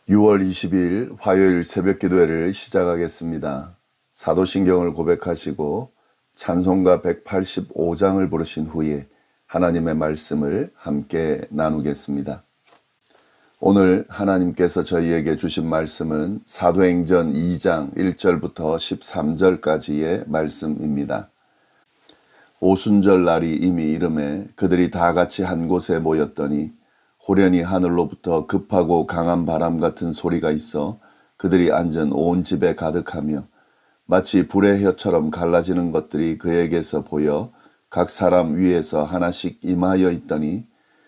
6월 20일 화요일 새벽 기도회를 시작하겠습니다. 사도신경을 고백하시고 찬송가 185장을 부르신 후에 하나님의 말씀을 함께 나누겠습니다. 오늘 하나님께서 저희에게 주신 말씀은 사도행전 2장 1절부터 13절까지의 말씀입니다. 오순절 날이 이미 이름에 그들이 다 같이 한 곳에 모였더니 호련히 하늘로부터 급하고 강한 바람 같은 소리가 있어 그들이 앉은 온 집에 가득하며 마치 불의 혀처럼 갈라지는 것들이 그에게서 보여 각 사람 위에서 하나씩 임하여 있더니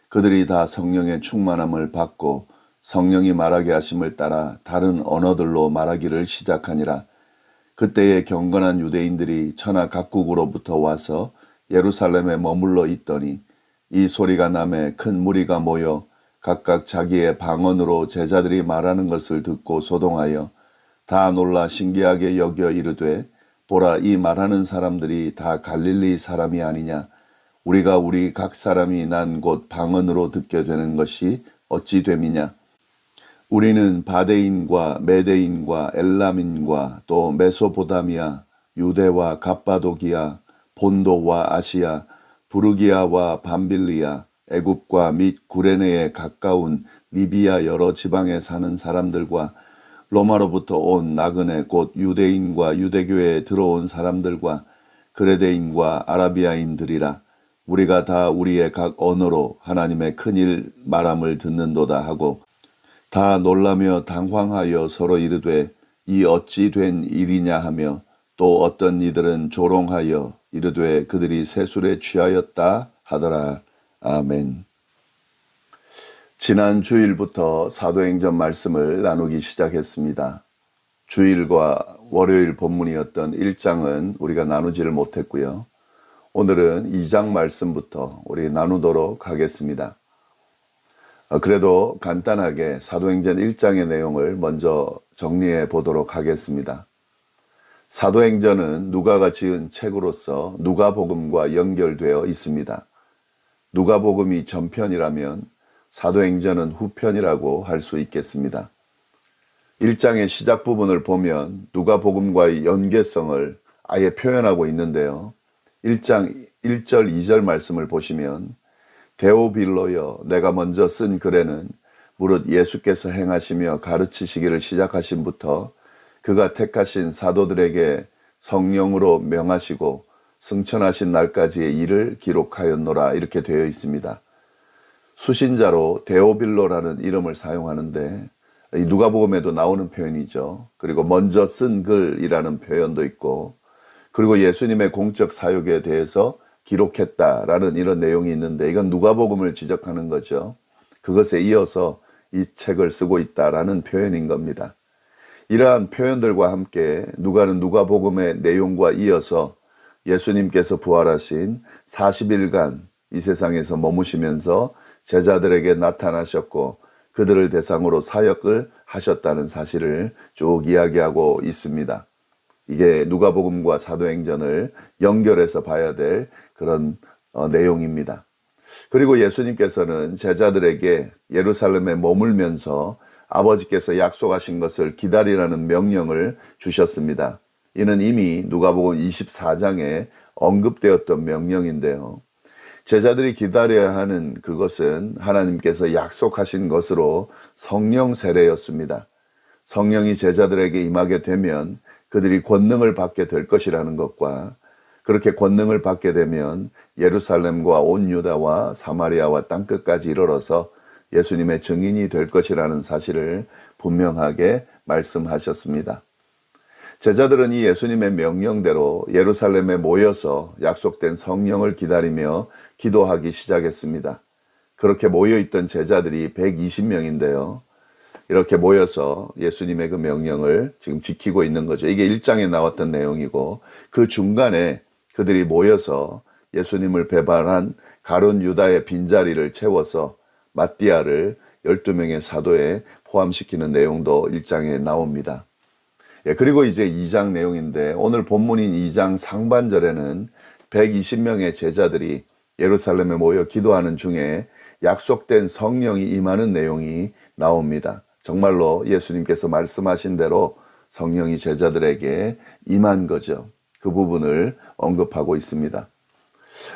그들이 다 성령의 충만함을 받고 성령이 말하게 하심을 따라 다른 언어들로 말하기를 시작하니라. 그때에 경건한 유대인들이 천하 각국으로부터 와서 예루살렘에 머물러 있더니 이 소리가 나매 큰 무리가 모여 각각 자기의 방언으로 제자들이 말하는 것을 듣고 소동하여 다 놀라 신기하게 여겨 이르되 보라, 이 말하는 사람들이 다 갈릴리 사람이 아니냐. 우리가 우리 각 사람이 난 곳 방언으로 듣게 되는 것이 어찌 됨이냐. 우리는 바데인과 메데인과 엘람인과 또 메소포다미아, 유대와 갑바도기아, 본도와 아시아, 부르기아와 밤빌리아, 애굽과 및 구레네에 가까운 리비아 여러 지방에 사는 사람들과 로마로부터 온 나그네 곧 유대인과 유대교에 들어온 사람들과 그레데인과 아라비아인들이라. 우리가 다 우리의 각 언어로 하나님의 큰일 말함을 듣는도다 하고 다 놀라며 당황하여 서로 이르되 이 어찌 된 일이냐 하며 또 어떤 이들은 조롱하여 이르되 그들이 세술에 취하였다 하더라. 아멘. 지난 주일부터 사도행전 말씀을 나누기 시작했습니다. 주일과 월요일 본문이었던 1장은 우리가 나누지를 못했고요. 오늘은 2장 말씀부터 우리 나누도록 하겠습니다. 그래도 간단하게 사도행전 1장의 내용을 먼저 정리해 보도록 하겠습니다. 사도행전은 누가가 지은 책으로서 누가복음과 연결되어 있습니다. 누가복음이 전편이라면 사도행전은 후편이라고 할 수 있겠습니다. 1장의 시작 부분을 보면 누가복음과의 연계성을 아예 표현하고 있는데요. 1장 1절 2절 말씀을 보시면 데오빌로여, 내가 먼저 쓴 글에는 무릇 예수께서 행하시며 가르치시기를 시작하신부터 그가 택하신 사도들에게 성령으로 명하시고 승천하신 날까지의 일을 기록하였노라, 이렇게 되어 있습니다. 수신자로 데오빌로라는 이름을 사용하는데 누가복음에도 나오는 표현이죠. 그리고 먼저 쓴 글이라는 표현도 있고, 그리고 예수님의 공적 사역에 대해서 기록했다라는 이런 내용이 있는데 이건 누가복음을 지적하는 거죠. 그것에 이어서 이 책을 쓰고 있다라는 표현인 겁니다. 이러한 표현들과 함께 누가는 누가복음의 내용과 이어서 예수님께서 부활하신 40일간 이 세상에서 머무시면서 제자들에게 나타나셨고 그들을 대상으로 사역을 하셨다는 사실을 쭉 이야기하고 있습니다. 이게 누가복음과 사도행전을 연결해서 봐야 될 그런 내용입니다. 그리고 예수님께서는 제자들에게 예루살렘에 머물면서 아버지께서 약속하신 것을 기다리라는 명령을 주셨습니다. 이는 이미 누가복음 24장에 언급되었던 명령인데요. 제자들이 기다려야 하는 그것은 하나님께서 약속하신 것으로 성령 세례였습니다. 성령이 제자들에게 임하게 되면 그들이 권능을 받게 될 것이라는 것과 그렇게 권능을 받게 되면 예루살렘과 온 유다와 사마리아와 땅끝까지 이르러서 예수님의 증인이 될 것이라는 사실을 분명하게 말씀하셨습니다. 제자들은 이 예수님의 명령대로 예루살렘에 모여서 약속된 성령을 기다리며 기도하기 시작했습니다. 그렇게 모여있던 제자들이 120명인데요. 이렇게 모여서 예수님의 그 명령을 지금 지키고 있는 거죠. 이게 1장에 나왔던 내용이고 그 중간에 그들이 모여서 예수님을 배반한 가룟 유다의 빈자리를 채워서 마띠아를 12명의 사도에 포함시키는 내용도 1장에 나옵니다. 그리고 이제 2장 내용인데 오늘 본문인 2장 상반절에는 120명의 제자들이 예루살렘에 모여 기도하는 중에 약속된 성령이 임하는 내용이 나옵니다. 정말로 예수님께서 말씀하신 대로 성령이 제자들에게 임한 거죠. 그 부분을 언급하고 있습니다.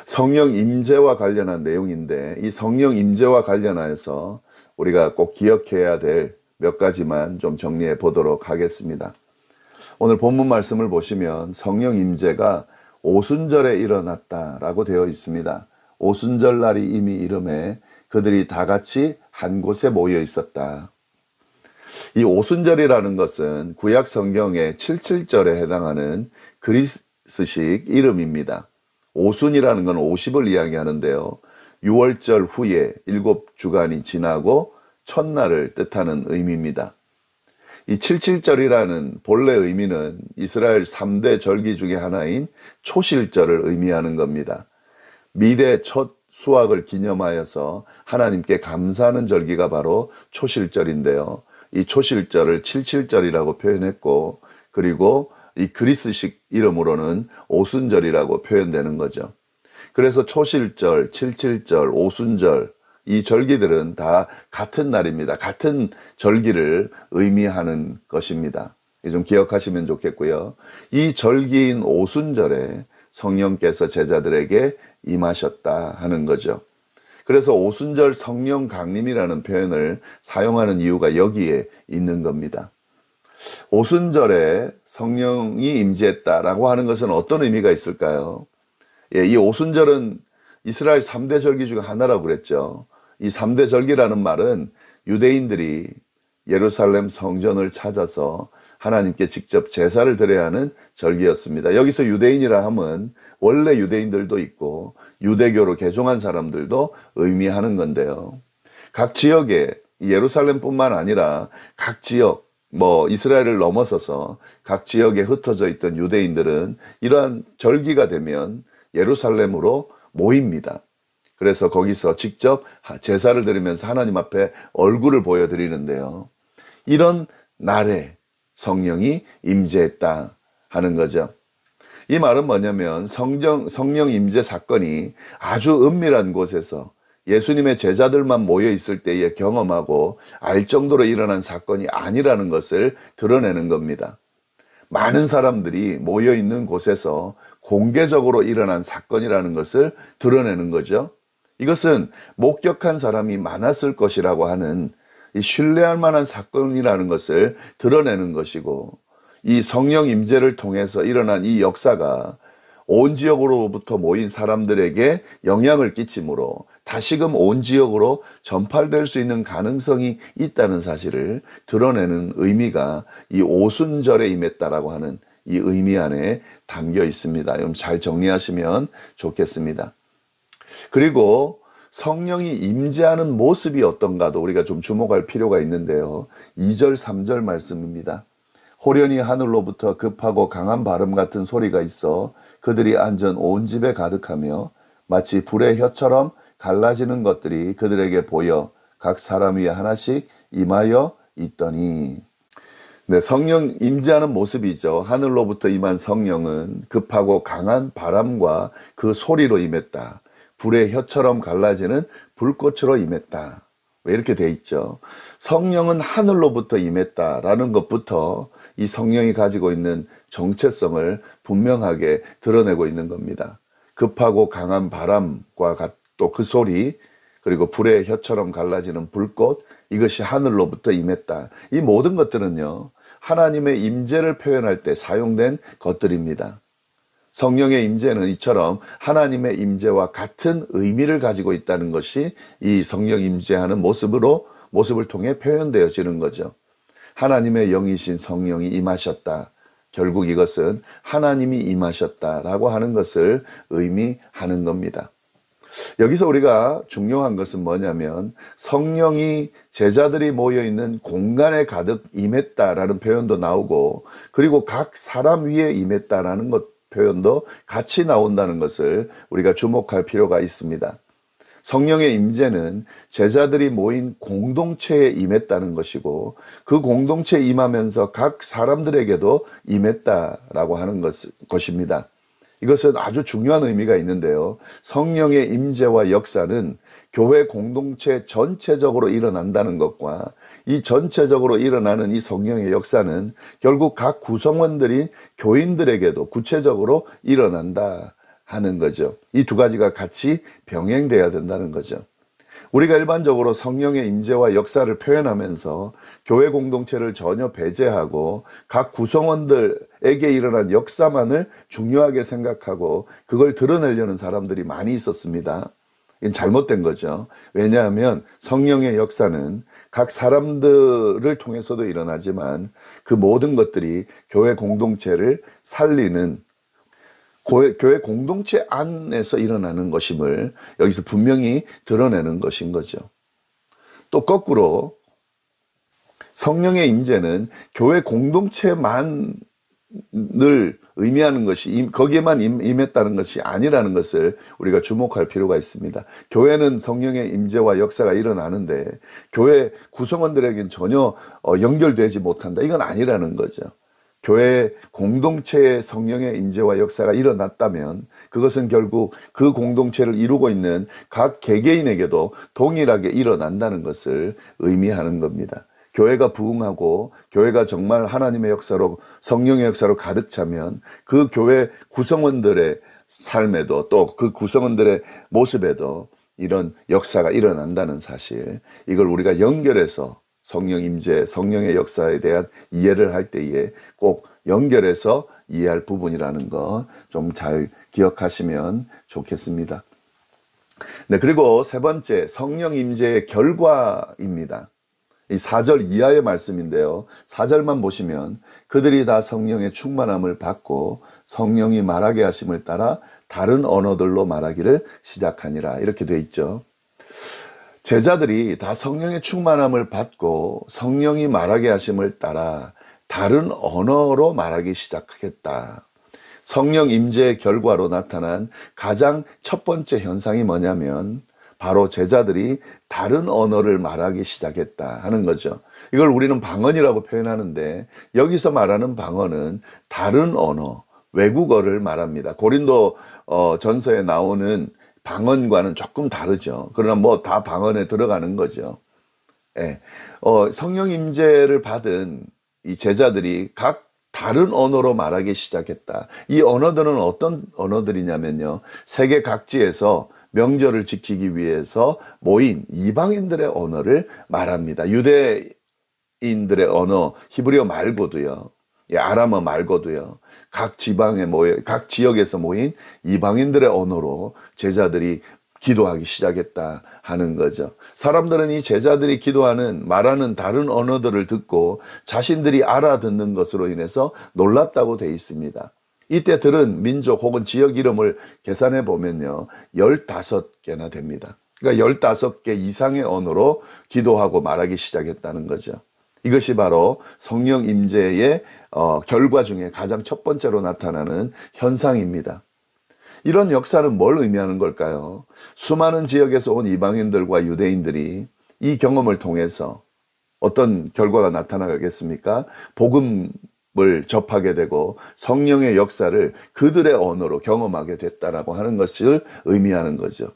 성령 임재와 관련한 내용인데, 이 성령 임재와 관련해서 우리가 꼭 기억해야 될 몇 가지만 좀 정리해 보도록 하겠습니다. 오늘 본문 말씀을 보시면 성령 임재가 오순절에 일어났다라고 되어 있습니다. 오순절 날이 이미 이름에 그들이 다 같이 한 곳에 모여 있었다. 이 오순절이라는 것은 구약 성경의 77절에 해당하는 그리스식 이름입니다. 오순이라는 건 50을 이야기하는데요. 6월절 후에 7주간이 지나고 첫날을 뜻하는 의미입니다. 이 77절이라는 본래 의미는 이스라엘 3대 절기 중에 하나인 초실절을 의미하는 겁니다. 미래 첫 수확을 기념하여서 하나님께 감사하는 절기가 바로 초실절인데요. 이 초실절을 77절이라고 표현했고, 그리고 이 그리스식 이름으로는 오순절이라고 표현되는 거죠. 그래서 초실절, 77절, 오순절, 이 절기들은 다 같은 날입니다. 같은 절기를 의미하는 것입니다. 좀 기억하시면 좋겠고요. 이 절기인 오순절에 성령께서 제자들에게 임하셨다 하는 거죠. 그래서 오순절 성령 강림이라는 표현을 사용하는 이유가 여기에 있는 겁니다. 오순절에 성령이 임재했다라고 하는 것은 어떤 의미가 있을까요? 이 오순절은 이스라엘 3대 절기 중 하나라고 그랬죠. 이 3대 절기라는 말은 유대인들이 예루살렘 성전을 찾아서 하나님께 직접 제사를 드려야 하는 절기였습니다. 여기서 유대인이라 함은 원래 유대인들도 있고 유대교로 개종한 사람들도 의미하는 건데요. 각 지역에 예루살렘뿐만 아니라 각 지역, 이스라엘을 넘어서서 각 지역에 흩어져 있던 유대인들은 이러한 절기가 되면 예루살렘으로 모입니다. 그래서 거기서 직접 제사를 드리면서 하나님 앞에 얼굴을 보여드리는데요. 이런 날에 성령이 임재했다 하는 거죠. 이 말은 뭐냐면 성령 임재 사건이 아주 은밀한 곳에서 예수님의 제자들만 모여 있을 때에 경험하고 알 정도로 일어난 사건이 아니라는 것을 드러내는 겁니다. 많은 사람들이 모여 있는 곳에서 공개적으로 일어난 사건이라는 것을 드러내는 거죠. 이것은 목격한 사람이 많았을 것이라고 하는 이 신뢰할 만한 사건이라는 것을 드러내는 것이고, 이 성령 임재를 통해서 일어난 이 역사가 온 지역으로부터 모인 사람들에게 영향을 끼치므로 다시금 온 지역으로 전파될 수 있는 가능성이 있다는 사실을 드러내는 의미가 이 오순절에 임했다라고 하는 이 의미 안에 담겨 있습니다. 좀 잘 정리하시면 좋겠습니다. 그리고 성령이 임재하는 모습이 어떤가도 우리가 좀 주목할 필요가 있는데요. 2절, 3절 말씀입니다. 호련히 하늘로부터 급하고 강한 바람 같은 소리가 있어 그들이 앉은 온 집에 가득하며 마치 불의 혀처럼 갈라지는 것들이 그들에게 보여 각 사람 위에 하나씩 임하여 있더니. 네, 성령 임재하는 모습이죠. 하늘로부터 임한 성령은 급하고 강한 바람과 그 소리로 임했다. 불의 혀처럼 갈라지는 불꽃으로 임했다. 왜 이렇게 돼 있죠? 성령은 하늘로부터 임했다라는 것부터 이 성령이 가지고 있는 정체성을 분명하게 드러내고 있는 겁니다. 급하고 강한 바람과 또 그 소리, 그리고 불의 혀처럼 갈라지는 불꽃, 이것이 하늘로부터 임했다. 이 모든 것들은요, 하나님의 임재를 표현할 때 사용된 것들입니다. 성령의 임재는 이처럼 하나님의 임재와 같은 의미를 가지고 있다는 것이 이 성령 임재하는 모습을 통해 표현되어지는 거죠. 하나님의 영이신 성령이 임하셨다. 결국 이것은 하나님이 임하셨다라고 하는 것을 의미하는 겁니다. 여기서 우리가 중요한 것은 뭐냐면 성령이 제자들이 모여있는 공간에 가득 임했다라는 표현도 나오고, 그리고 각 사람 위에 임했다라는 표현도 같이 나온다는 것을 우리가 주목할 필요가 있습니다. 성령의 임재는 제자들이 모인 공동체에 임했다는 것이고, 그 공동체에 임하면서 각 사람들에게도 임했다라고 하는 것입니다. 이것은 아주 중요한 의미가 있는데요. 성령의 임재와 역사는 교회 공동체 전체적으로 일어난다는 것과 이 전체적으로 일어나는 이 성령의 역사는 결국 각 구성원들인 교인들에게도 구체적으로 일어난다 하는 거죠. 이 두 가지가 같이 병행돼야 된다는 거죠. 우리가 일반적으로 성령의 임재와 역사를 표현하면서 교회 공동체를 전혀 배제하고 각 구성원들에게 일어난 역사만을 중요하게 생각하고 그걸 드러내려는 사람들이 많이 있었습니다. 이건 잘못된 거죠. 왜냐하면 성령의 역사는 각 사람들을 통해서도 일어나지만 그 모든 것들이 교회 공동체를 살리는 교회 공동체 안에서 일어나는 것임을 여기서 분명히 드러내는 것인 거죠. 또 거꾸로 성령의 임재는 교회 공동체만을 의미하는 것이 거기에만 임했다는 것이 아니라는 것을 우리가 주목할 필요가 있습니다. 교회는 성령의 임재와 역사가 일어나는데 교회 구성원들에게는 전혀 연결되지 못한다. 이건 아니라는 거죠. 교회 공동체의 성령의 임재와 역사가 일어났다면 그것은 결국 그 공동체를 이루고 있는 각 개개인에게도 동일하게 일어난다는 것을 의미하는 겁니다. 교회가 부흥하고 교회가 정말 하나님의 역사로 성령의 역사로 가득 차면 그 교회 구성원들의 삶에도 또 그 구성원들의 모습에도 이런 역사가 일어난다는 사실, 이걸 우리가 연결해서 성령 임재, 성령의 역사에 대한 이해를 할 때에 꼭 연결해서 이해할 부분이라는 거 좀 잘 기억하시면 좋겠습니다. 네, 그리고 세 번째, 성령 임재의 결과입니다. 이 4절 이하의 말씀인데요. 4절만 보시면 그들이 다 성령의 충만함을 받고 성령이 말하게 하심을 따라 다른 언어들로 말하기를 시작하니라, 이렇게 돼 있죠. 제자들이 다 성령의 충만함을 받고 성령이 말하게 하심을 따라 다른 언어로 말하기 시작하겠다. 성령 임재의 결과로 나타난 가장 첫 번째 현상이 뭐냐면 바로 제자들이 다른 언어를 말하기 시작했다 하는 거죠. 이걸 우리는 방언이라고 표현하는데 여기서 말하는 방언은 다른 언어, 외국어를 말합니다. 고린도 전서에 나오는 방언과는 조금 다르죠. 그러나 뭐 다 방언에 들어가는 거죠. 예. 성령 임재를 받은 이 제자들이 각 다른 언어로 말하기 시작했다. 이 언어들은 어떤 언어들이냐면요, 세계 각지에서 명절을 지키기 위해서 모인 이방인들의 언어를 말합니다. 유대인들의 언어, 히브리어 말고도요, 아람어 말고도요, 각 지방에 각 지역에서 모인 이방인들의 언어로 제자들이 기도하기 시작했다 하는 거죠. 사람들은 이 제자들이 기도하는, 말하는 다른 언어들을 듣고 자신들이 알아듣는 것으로 인해서 놀랐다고 되어 있습니다. 이때 들은 민족 혹은 지역 이름을 계산해 보면요, 15개나 됩니다. 그러니까 15개 이상의 언어로 기도하고 말하기 시작했다는 거죠. 이것이 바로 성령 임재의 결과 중에 가장 첫 번째로 나타나는 현상입니다. 이런 역사는 뭘 의미하는 걸까요? 수많은 지역에서 온 이방인들과 유대인들이 이 경험을 통해서 어떤 결과가 나타나겠습니까? 복음을 접하게 되고 성령의 역사를 그들의 언어로 경험하게 됐다라고 하는 것을 의미하는 거죠.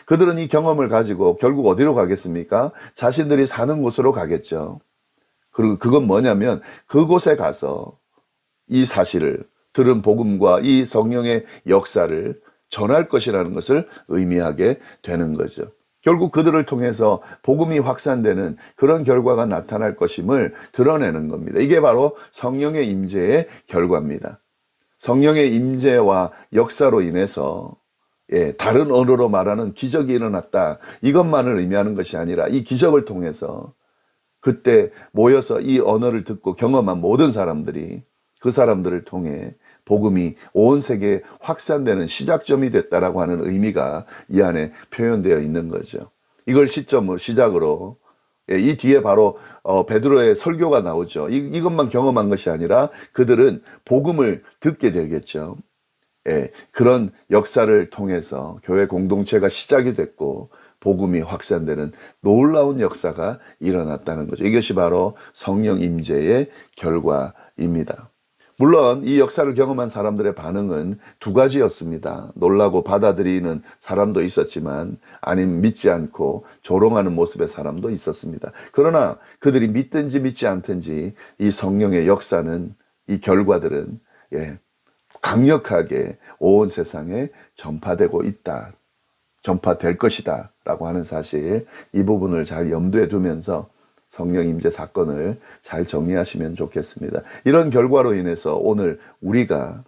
그들은 이 경험을 가지고 결국 어디로 가겠습니까? 자신들이 사는 곳으로 가겠죠. 그리고 그건 뭐냐면 그곳에 가서 이 사실을, 들은 복음과 이 성령의 역사를 전할 것이라는 것을 의미하게 되는 거죠. 결국 그들을 통해서 복음이 확산되는 그런 결과가 나타날 것임을 드러내는 겁니다. 이게 바로 성령의 임재의 결과입니다. 성령의 임재와 역사로 인해서 다른 언어로 말하는 기적이 일어났다, 이것만을 의미하는 것이 아니라 이 기적을 통해서 그때 모여서 이 언어를 듣고 경험한 모든 사람들이 그 사람들을 통해 복음이 온 세계에 확산되는 시작점이 됐다라고 하는 의미가 이 안에 표현되어 있는 거죠. 이걸 시작으로 이 뒤에 바로 베드로의 설교가 나오죠. 이것만 경험한 것이 아니라 그들은 복음을 듣게 되겠죠. 그런 역사를 통해서 교회 공동체가 시작이 됐고 복음이 확산되는 놀라운 역사가 일어났다는 거죠. 이것이 바로 성령 임재의 결과입니다. 물론 이 역사를 경험한 사람들의 반응은 두 가지였습니다. 놀라고 받아들이는 사람도 있었지만 아니면 믿지 않고 조롱하는 모습의 사람도 있었습니다. 그러나 그들이 믿든지 믿지 않든지 이 성령의 역사는, 이 결과들은 강력하게 온 세상에 전파되고 있다, 전파될 것이다 라고 하는 사실, 이 부분을 잘 염두에 두면서 성령 임재 사건을 잘 정리하시면 좋겠습니다. 이런 결과로 인해서 오늘 우리가,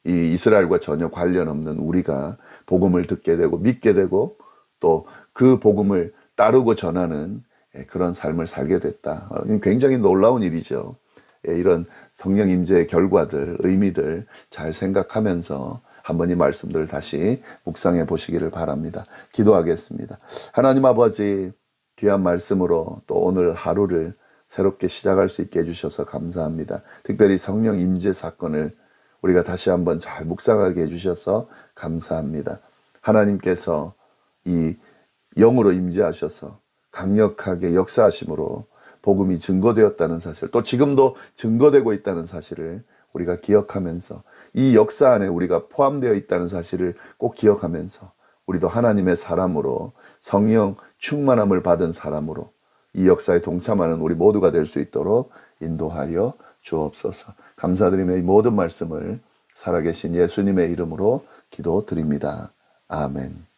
이 이스라엘과 전혀 관련 없는 우리가 복음을 듣게 되고 믿게 되고 또 그 복음을 따르고 전하는 그런 삶을 살게 됐다. 굉장히 놀라운 일이죠. 이런 성령 임재의 결과들, 의미들 잘 생각하면서 한번 이 말씀들을 다시 묵상해 보시기를 바랍니다. 기도하겠습니다. 하나님 아버지, 귀한 말씀으로 또 오늘 하루를 새롭게 시작할 수 있게 해주셔서 감사합니다. 특별히 성령 임재 사건을 우리가 다시 한번 잘 묵상하게 해주셔서 감사합니다. 하나님께서 이 영으로 임재하셔서 강력하게 역사하심으로 복음이 증거되었다는 사실, 또 지금도 증거되고 있다는 사실을 우리가 기억하면서 이 역사 안에 우리가 포함되어 있다는 사실을 꼭 기억하면서 우리도 하나님의 사람으로, 성령 충만함을 받은 사람으로 이 역사에 동참하는 우리 모두가 될 수 있도록 인도하여 주옵소서. 감사드리며 이 모든 말씀을 살아계신 예수님의 이름으로 기도드립니다. 아멘.